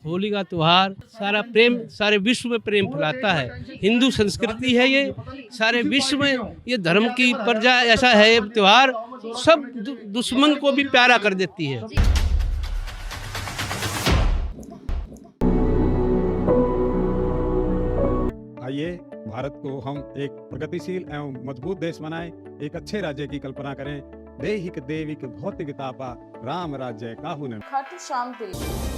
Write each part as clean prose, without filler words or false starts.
होली का त्यौहार सारा प्रेम, सारे विश्व में प्रेम फैलाता है। हिंदू संस्कृति है ये, सारे विश्व में ये धर्म की पर्जा ऐसा है ये त्यौहार, सब दुश्मन को भी प्यारा कर देती है। आइए भारत को हम एक प्रगतिशील एवं मजबूत देश बनाएं, एक अच्छे राज्य की कल्पना करें। देहिक देविक भौतिकता पा राम राज्य काहू न। खाटू श्याम दिल्ली।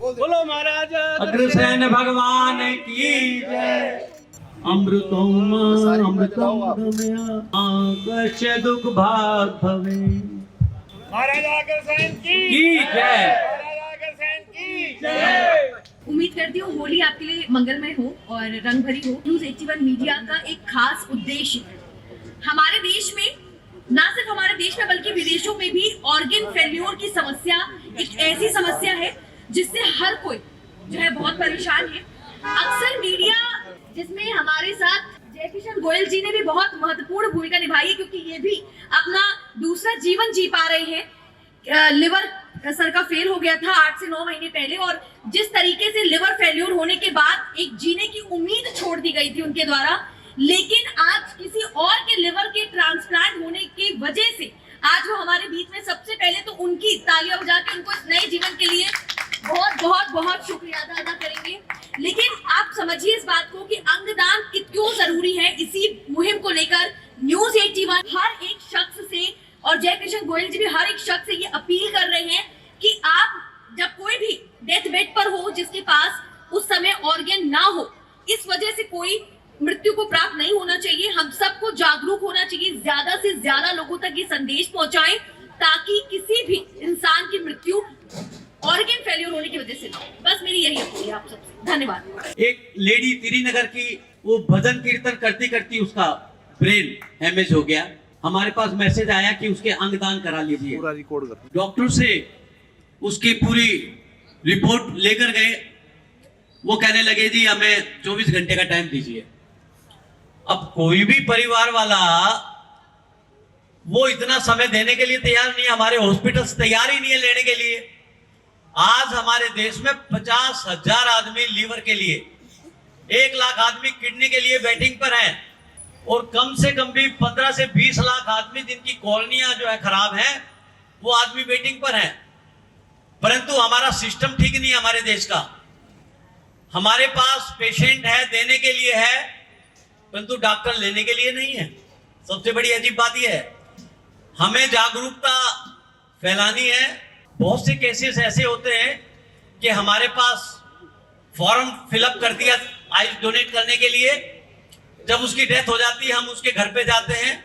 बोलो महाराज अग्रसेन भगवान की जय। अमृतम अमृतम गमया आकाश दुख भाग भवे। महाराज अग्रसेन की जय। महाराज अग्रसेन की जय। उम्मीद करती हूँ होली आपके लिए मंगलमय हो और रंग भरी हो। न्यूज़ 81 मीडिया का एक खास उद्देश्य है हमारे देश में, ना सिर्फ हमारे देश में बल्कि विदेशों में भी ऑर्गन फेल्योर की समस्या एक ऐसी समस्या है जिससे हर कोई जो है बहुत परेशान है। अक्सर मीडिया, जिसमें हमारे साथ जयकिशन गोयल जी ने भी बहुत महत्वपूर्ण भूमिका निभाई है, क्योंकि ये भी अपना दूसरा जीवन जी पा रहे हैं। लिवर सर का फेल हो गया था 8 से 9 महीने पहले, और जिस तरीके से लिवर फेल्योर होने के बाद एक जीने की उम्मीद छोड़ दी गई थी उनके द्वारा, लेकिन आज किसी और के लिवर के ट्रांसप्लांट होने की वजह से आज वो हमारे बीच में। सबसे पहले तो उनकी तालियां बजा के उनको इस नए जीवन के लिए बहुत बहुत बहुत शुक्रिया अदा करेंगे। लेकिन आप समझिए इस बात को कि अंगदान क्यों जरूरी है। इसी मुहिम को लेकर न्यूज़ 81 हर एक शख्स से, और जयकिशन गोयल जी भी हर एक शख्स से ये अपील कर रहे हैं कि आप जब कोई भी डेथ बेड पर हो जिसके पास उस समय ऑर्गन ना हो, इस वजह से कोई मृत्यु को प्राप्त नहीं होना चाहिए। हम सबको जागरूक होना चाहिए, ज्यादा से ज्यादा लोगों तक ये संदेश पहुंचाएं ताकि किसी भी इंसान की मृत्यु ऑर्गन फेल्योर होने की वजह से ना हो। बस मेरी यही अपील है आप सबसे। धन्यवाद। एक लेडी श्रीनगर की, वो भजन कीर्तन करती करती उसका ब्रेन हैमेज हो गया। हमारे पास मैसेज आया कि उसके अंगदान करा लीजिए। पूरा रिकॉर्ड कर डॉक्टर से उसकी पूरी रिपोर्ट लेकर गए। वो कहने लगे जी हमें 24 घंटे का टाइम दीजिए। अब कोई भी परिवार वाला वो इतना समय देने के लिए तैयार नहीं है। हमारे हॉस्पिटल्स तैयार ही नहीं है लेने के लिए। आज हमारे देश में 50,000 आदमी लीवर के लिए, 1 लाख आदमी किडनी के लिए वेटिंग पर हैं, और कम से कम भी 15 से 20 लाख आदमी जिनकी कॉलोनियां जो है खराब हैं, वो आदमी वेटिंग पर हैं। परंतु हमारा सिस्टम ठीक नहीं है हमारे देश का। हमारे पास पेशेंट है, देने के लिए है, परंतु डॉक्टर लेने के लिए नहीं है। सबसे बड़ी अजीब बात यह है। हमें जागरूकता फैलानी है। बहुत से केसेस ऐसे होते हैं कि हमारे पास फॉर्म फिलअप कर दिया आइस डोनेट करने के लिए, जब उसकी डेथ हो जाती है हम उसके घर पे जाते हैं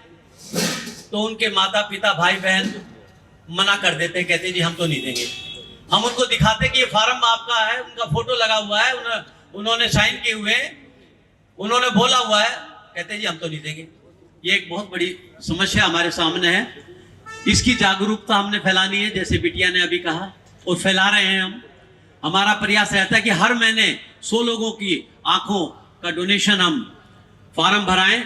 तो उनके माता पिता भाई बहन मना कर देते हैं, कहते हैं जी हम तो नहीं देंगे। हम उनको दिखाते कि ये फॉर्म आपका है, उनका फोटो लगा हुआ है, उन्होंने साइन किए हुए हैं, उन्होंने बोला हुआ है, कहते हैं जी हम तो नहीं देंगे। ये एक बहुत बड़ी समस्या हमारे सामने है। इसकी जागरूकता हमने फैलानी है, जैसे बिटिया ने अभी कहा, और फैला रहे हैं हम। हमारा प्रयास रहता है कि हर महीने 100 लोगों की आंखों का डोनेशन हम फॉर्म भराएं,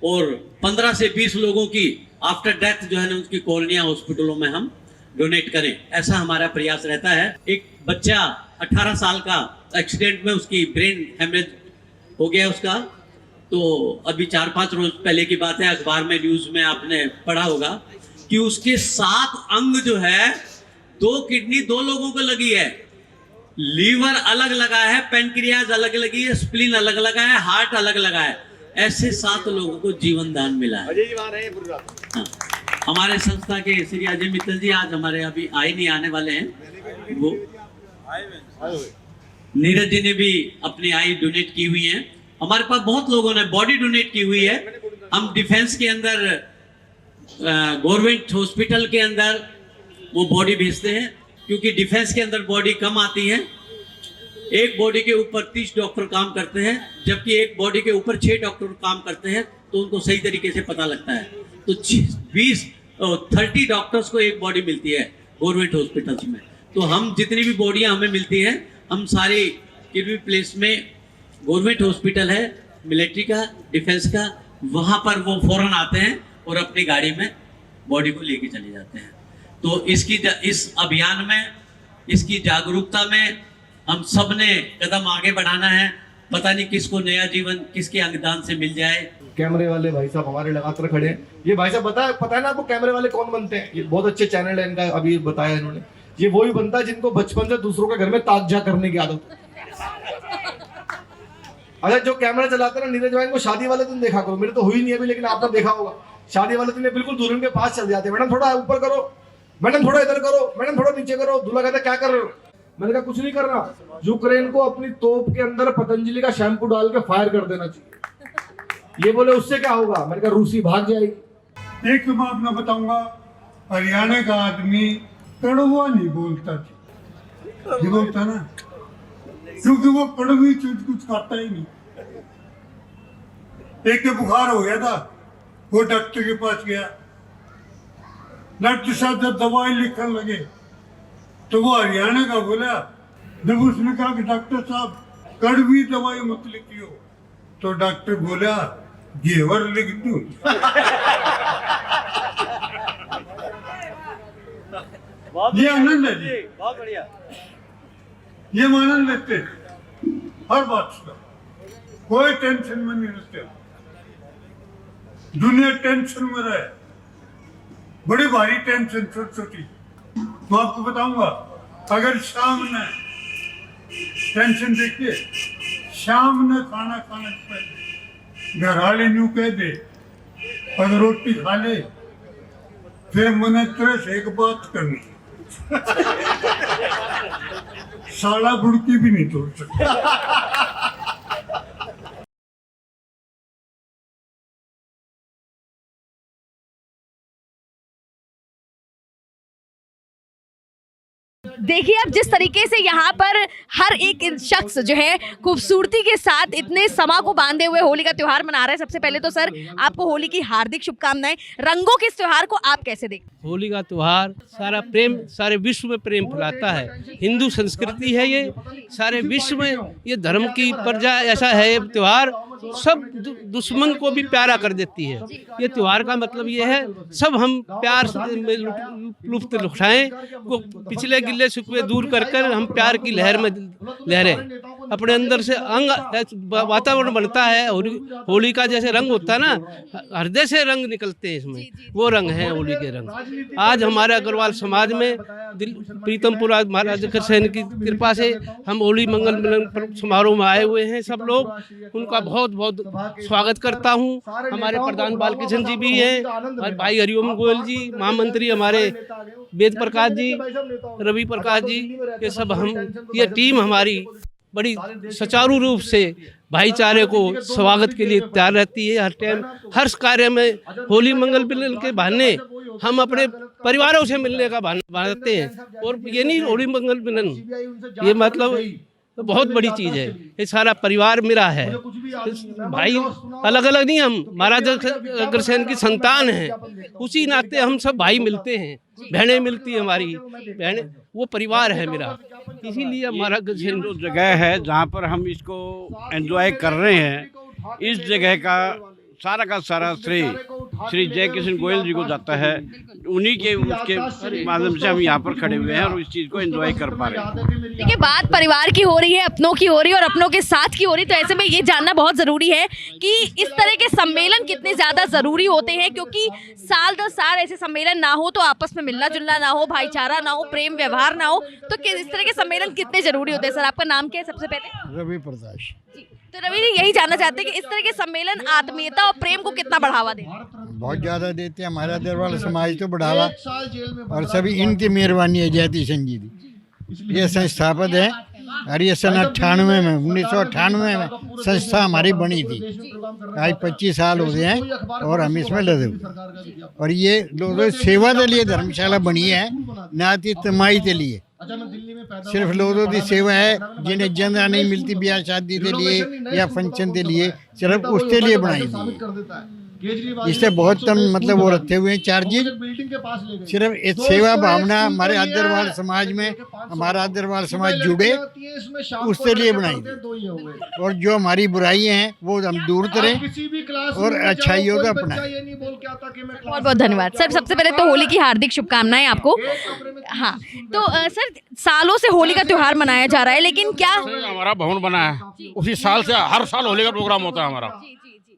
और 15 से 20 लोगों की आफ्टर डेथ जो है ना उसकी कॉलोनियां हॉस्पिटलों में हम डोनेट करें। ऐसा हमारा प्रयास रहता है। एक बच्चा 18 साल का एक्सीडेंट में उसकी ब्रेन हेमरेज हो गया उसका, तो अभी 4-5 रोज पहले की बात है, अखबार में न्यूज में आपने पढ़ा होगा कि उसके 7 अंग जो है, 2 किडनी 2 लोगों को लगी है, लीवर अलग लगा है, पेनक्रियाज अलग लगी है, स्प्लीन अलग लगा है, हार्ट अलग लगा है। ऐसे 7 लोगों को जीवन दान मिला है। हाँ। हमारे संस्था के श्री अजय मित्तल जी आज हमारे अभी आए नहीं, आने वाले हैं। वो नीरज जी ने भी अपनी आई डोनेट की हुई है। हमारे पास बहुत लोगों ने बॉडी डोनेट की हुई है। हम डिफेंस के अंदर, गवर्नमेंट हॉस्पिटल के अंदर वो बॉडी भेजते हैं, क्योंकि डिफेंस के अंदर बॉडी कम आती है। एक बॉडी के ऊपर 30 डॉक्टर काम करते हैं, जबकि एक बॉडी के ऊपर 6 डॉक्टर काम करते हैं, तो उनको सही तरीके से पता लगता है। तो 30 डॉक्टर्स को एक बॉडी मिलती है गवर्नमेंट हॉस्पिटल्स में। तो हम जितनी भी बॉडियां हमें मिलती हैं, हम सारी किसी प्लेस में गवर्नमेंट हॉस्पिटल है, मिलिट्री का, डिफेंस का, वहां पर वो फौरन आते हैं और अपनी गाड़ी में बॉडी को लेके चले जाते हैं। तो इस अभियान में, इसकी जागरूकता में हम सब ने कदम आगे बढ़ाना है। पता नहीं किसको नया जीवन किसके अंगदान से मिल जाए। कैमरे वाले भाई साहब हमारे लगातार खड़े हैं। ये भाई साहब पता है ना आपको कैमरे वाले कौन बनते हैं? ये बहुत अच्छे चैनल है इनका, अभी बताया इन्होंने। ये वही बनता है जिनको बचपन से दूसरों के घर में ताकझा करने की आदत है। अच्छा, जो कैमरा चलाते हैं ना, नीरज भाई को शादी वाले दिन देखा करो। मेरे तो हुई नहीं अभी, लेकिन आपने देखा होगा। शादी वाले दिन बिल्कुल दुल्हन के पास चल जाते हैं, मैडम थोड़ा ऊपर करो, मैडम थोड़ा इधर करो, मैडम थोड़ा नीचे करो। दूल्हा कहता क्या कर रहे हो? मैंने कहा कुछ नहीं कर रहा। यूक्रेन को अपनी तोप के अंदर पतंजलि का शैम्पू डाल के फायर कर देना चाहिए। ये बोले उससे क्या होगा? मैंने कहा रूसी भाग जाएगी। एक मैं अपना बताऊंगा, हरियाणा का आदमी कड़वा नहीं बोलता था, ये बोलता ना, क्योंकि वो कड़वी चीज कुछ खाता ही नहीं। एक के बुखार हो गया था, वो डॉक्टर के पास गया। डॉक्टर साहब जब दवाई लिखने लगे तो वो हरियाणा का बोला। जब उसने कहा कि डॉक्टर साहब कड़वी दवाई मत लिखियो, तो डॉक्टर बोला घेवर लिख दूं। ये आनंद है जी, बहुत बढ़िया। ये आनंद लेते हर बात का, कोई टेंशन में नहीं रहते। दुनिया टेंशन में रहे, बड़ी भारी टेंशन छोटी छोटी। मैं आपको बताऊंगा, अगर शाम ने टेंशन देखिए, शाम ने खाना खाने से पहले घर वाले न्यू कह दे, अगर रोटी खा ले फिर मैंने तेरे से एक बात करनी, साला बुड़की भी नहीं तोड़ सकता। देखिए अब जिस तरीके से यहाँ पर हर एक शख्स जो है खूबसूरती के साथ इतने समा को बांधे हुए होली का त्योहार मना रहा है। सबसे पहले तो सर आपको होली की हार्दिक शुभकामनाएं। रंगों के इस त्योहार को आप कैसे देखते हैं? होली का त्योहार सारा प्रेम, सारे विश्व में प्रेम फैलाता है। हिंदू संस्कृति है ये, सारे विश्व में ये धर्म की प्रजा ऐसा है ये त्योहार, सब दुश्मन को भी प्यारा कर देती है। ये त्योहार का मतलब ये है सब हम प्यार में लुत्फ उठाएं, को पिछले गिले शिकवे दूर कर कर हम प्यार की लहर में लहरें। अपने अंदर से अंग वातावरण बनता है। होली का जैसे रंग होता है ना, हृदय से रंग निकलते हैं इसमें, वो रंग है होली के रंग। आज हमारे अग्रवाल समाज में प्रीतमपुरा महाराज अग्रसेन की कृपा से हम होली मंगल मिलन समारोह में आए हुए हैं। सब लोग, उनका बहुत बहुत स्वागत करता हूँ। हमारे प्रधान बालकृष्ण जी भी हैं, और भाई हरिओम गोयल जी, महामंत्री हमारे वेद प्रकाश जी, रवि प्रकाश जी, ये सब हम, ये टीम हमारी बड़ी सुचारू रूप से भाईचारे को स्वागत के लिए तैयार रहती है। हर टाइम हर कार्य में होली मंगल मिलन के बहाने हम अपने परिवारों से मिलने का बहाना बनाते हैं। और ये नहीं होली मंगल मिलन, ये मतलब तो बहुत बड़ी चीज़ है। ये सारा परिवार मेरा है, भाई अलग अलग नहीं, हम महाराज अग्रसेन की संतान हैं, उसी नाते हम सब भाई मिलते हैं, बहनें मिलती हैं हमारी बहनें, वो परिवार है मेरा। इसीलिए हमारा अग्रसेन जो जगह है जहाँ पर हम इसको एंजॉय कर रहे हैं, इस जगह का सारा श्रेय श्री जय किशन गोयल जी को जाता है। उन्हीं के उसके माध्यम से हम यहाँ पर खड़े हुए हैं और इस चीज़ को एंजॉय कर पा रहे हैं। देखिए बात परिवार की हो रही है, अपनों की हो रही है और अपनों के साथ की हो रही है, तो ऐसे में ये जानना बहुत ज़रूरी है कि इस तरह के सम्मेलन कितने ज़्यादा ज़रूरी होते हैं, क्योंकि साल दर साल ऐसे सम्मेलन ना हो तो आपस में मिलना जुलना ना हो, भाईचारा ना हो, प्रेम व्यवहार ना हो, तो इस तरह के सम्मेलन कितने ज़रूरी होते हैं। सर आपका नाम क्या है सबसे पहले? रवि प्रकाश। तो रवि जी यही जानना चाहते हैं कि इस तरह के सम्मेलन आत्मीयता और प्रेम को कितना बढ़ावा दें? बहुत ज़्यादा देते हैं। हमारा दरबार समाज तो बढ़ावा, और सभी इनकी मेहरबानी है जयती सिंह जी की। ये संस्थापक है और ये सन 98 में 1998 में संस्था हमारी बनी थी। आज 25 साल हो गए हैं और हम इसमें लगे हुए। और ये लोगों सेवा के लिए धर्मशाला बनी है, ना कि कमाई के लिए। सिर्फ लोगों की सेवा है, जिन्हें जगह नहीं मिलती ब्याह शादी के लिए या फंक्शन के लिए, सिर्फ उसके लिए बनाई थी। इससे बहुत कम मतलब वो रखते हुए हैं चार्जेज। बिल्डिंग के पास ले गए। सिर्फ एक सेवा भावना हमारे आदरवाल समाज में, हमारा आदरवाल समाज जुड़े उसके लिए बनाई गई। और जो हमारी बुराइयां हैं वो हम दूर करें और अच्छाइयों को अपनाएं। बहुत बहुत धन्यवाद सर। सबसे पहले तो होली की हार्दिक शुभकामनाएं आपको। हाँ, तो सर सालों से होली का त्योहार मनाया जा रहा है, लेकिन क्या हमारा भवन बना है उसी साल से हर साल होली का प्रोग्राम होता है हमारा।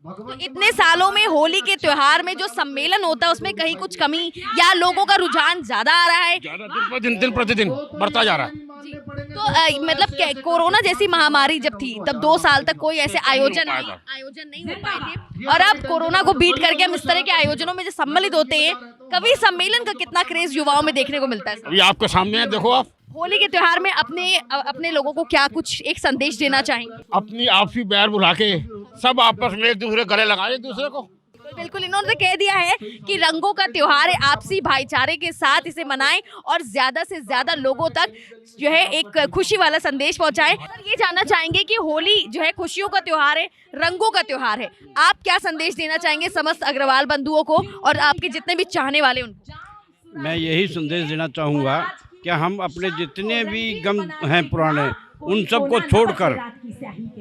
तो इतने सालों में होली के त्योहार में जो सम्मेलन होता है उसमें कहीं कुछ कमी या लोगों का रुझान ज्यादा आ रहा है? दिन प्रतिदिन बढ़ता जा रहा है। तो मतलब कोरोना जैसी महामारी जब थी तब 2 साल तक कोई ऐसे आयोजन नहीं हो पाए थे, और अब कोरोना को बीट करके हम इस तरह के आयोजनों में जो सम्मिलित होते हैं, कवि सम्मेलन का कितना क्रेज युवाओं में देखने को मिलता है? अभी आपके सामने है, देखो आप। होली के त्योहार में अपने लोगों को क्या कुछ एक संदेश देना चाहेंगे? अपनी आपसी बैर बुला के सब आपस में एक दूसरे गले लगाए एक दूसरे को। बिल्कुल, इन्होंने कह दिया है कि रंगों का त्योहार है, आपसी भाईचारे के साथ इसे मनाएं और ज्यादा से ज्यादा लोगों तक जो है एक खुशी वाला संदेश पहुंचाएं। ये जानना चाहेंगे कि होली जो है खुशियों का त्योहार है, रंगों का त्योहार है, आप क्या संदेश देना चाहेंगे समस्त अग्रवाल बंधुओं को और आपके जितने भी चाहने वाले उनको? मैं यही संदेश देना चाहूँगा कि हम अपने जितने भी गम हैं पुराने उन सब को छोड़कर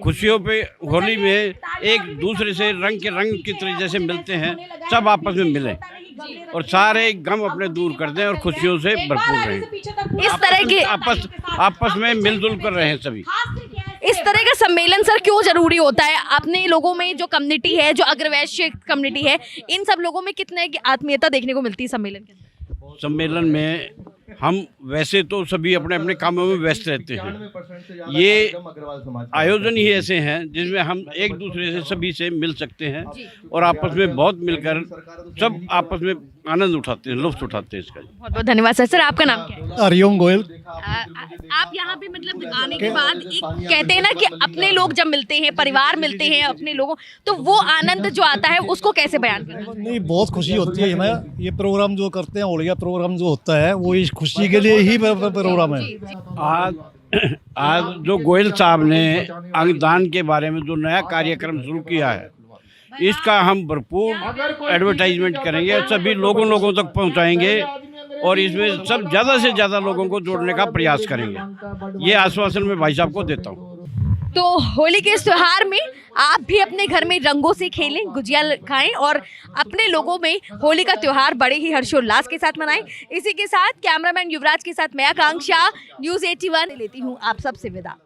खुशियों पे होली में एक दूसरे से रंग के रंग की तरह जैसे मिलते हैं सब आपस में मिलें और सारे गम अपने दूर कर दें और खुशियों से भरपूर रहें। इस तरह के आपस में मिलजुल कर रहें सभी। इस तरह का सम्मेलन सर क्यों जरूरी होता है? अपने लोगों में जो कम्युनिटी है, जो अग्रवैश्य कम्युनिटी है, इन सब लोगों में कितने की आत्मीयता देखने को मिलती है सम्मेलन के? सम्मेलन में हम वैसे तो सभी अपने अपने कामों में व्यस्त रहते हैं, ये आयोजन ही ऐसे हैं जिसमें हम एक दूसरे से सभी से मिल सकते हैं और आपस में बहुत मिलकर सब आपस में आनंद उठाते हैं, लुत्फ उठाते हैं इसका। बहुत बहुत धन्यवाद सर। सर आपका नाम क्या है? हरिओम गोयल। आप यहाँ पे मतलब आने के बाद एक कहते हैं ना कि अपने लोग जब मिलते हैं, परिवार मिलते हैं अपने लोगों, तो वो आनंद जो आता है उसको कैसे बयान करें? नहीं, बहुत खुशी होती है हमें। ये प्रोग्राम जो करते हैं, होली का प्रोग्राम जो होता है वो इस खुशी के लिए ही प्रोग्राम है। आज जो गोयल साहब ने अंगदान के बारे में जो नया कार्यक्रम शुरू किया है, इसका हम भरपूर एडवर्टाइजमेंट करेंगे, सभी लोगों तक पहुंचाएंगे और इसमें सब ज़्यादा से ज़्यादा लोगों को जोड़ने का प्रयास करेंगे। ये आश्वासन मैं भाई साहब को देता हूँ। तो होली के इस त्योहार में आप भी अपने घर में रंगों से खेलें, गुजिया खाएं और अपने लोगों में होली का त्योहार बड़े ही हर्षोल्लास के साथ मनाएं। इसी के साथ कैमरामैन युवराज के साथ मैं आकांक्षा, न्यूज़ 81 लेती हूँ आप सबसे विदा।